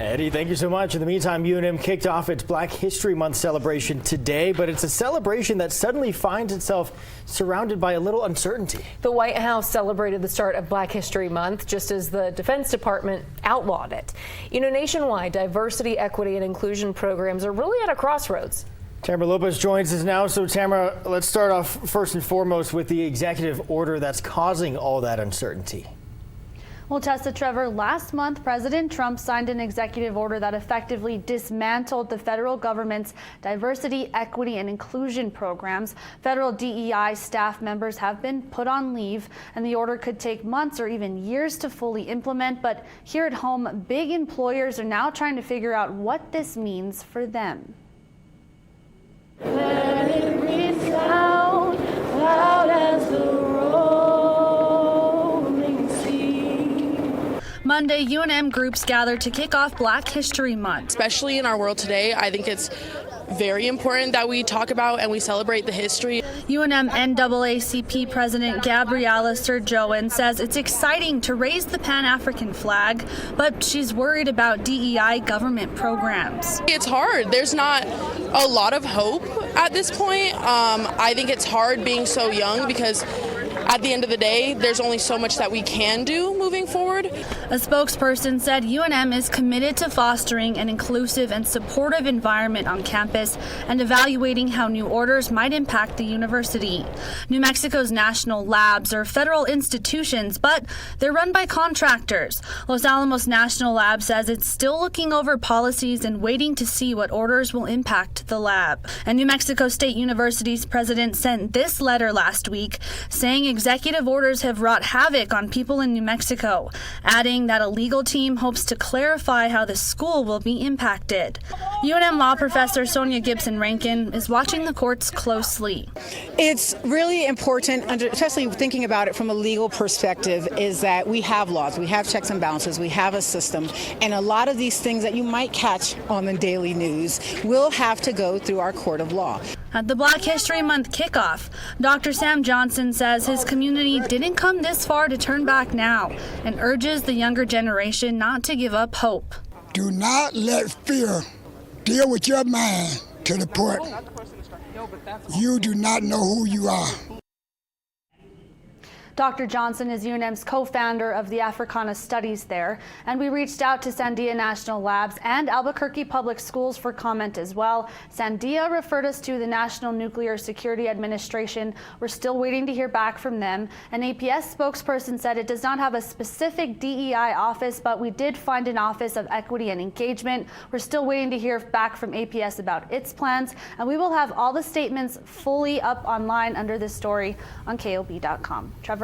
Eddie, thank you so much. In the meantime, UNM kicked off its Black History Month celebration today, but it's a celebration that suddenly finds itself surrounded by a little uncertainty. The White House celebrated the start of Black History Month just as the Defense Department outlawed it. Nationwide, diversity, equity, and inclusion programs are really at a crossroads. Tamara Lopez joins us now. So, Tamara, let's start off first and foremost with the executive order that's causing all that uncertainty. Well, Tessa, Trevor, last month, President Trump signed an executive order that effectively dismantled the federal government's diversity, equity, and inclusion programs. Federal DEI staff members have been put on leave, and the order could take months or even years to fully implement. But here at home, big employers are now trying to figure out what this means for them. Let it resound loud as the rolling sea. Monday, UNM groups gathered to kick off Black History Month. Especially in our world today, I think it's very important that we talk about and we celebrate the history. UNM NAACP President Gabriela Sirjoen says it's exciting to raise the Pan-African flag, but she's worried about DEI government programs. It's hard. There's not a lot of hope at this point. I think it's hard being so young because at the end of the day, there's only so much that we can do moving forward. A spokesperson said UNM is committed to fostering an inclusive and supportive environment on campus and evaluating how new orders might impact the university. New Mexico's national labs are federal institutions, but they're run by contractors. Los Alamos National Lab says it's still looking over policies and waiting to see what orders will impact the lab. And New Mexico State University's president sent this letter last week saying executive orders have wrought havoc on people in New Mexico, adding that a legal team hopes to clarify how the school will be impacted. UNM law professor Sonia Gibson Rankin is watching the courts closely. It's really important, especially thinking about it from a legal perspective, is that we have laws, we have checks and balances, we have a system, and a lot of these things that you might catch on the daily news will have to go through our court of law. At the Black History Month kickoff, Dr. Sam Johnson says his community didn't come this far to turn back now and urges the younger generation not to give up hope. Do not let fear deal with your mind to the point you do not know who you are. Dr. Johnson is UNM's co-founder of the Africana Studies there, and we reached out to Sandia National Labs and Albuquerque Public Schools for comment as well. Sandia referred us to the National Nuclear Security Administration. We're still waiting to hear back from them. An APS spokesperson said it does not have a specific DEI office, but we did find an Office of Equity and Engagement. We're still waiting to hear back from APS about its plans, and we will have all the statements fully up online under this story on KOB.com. Trevor?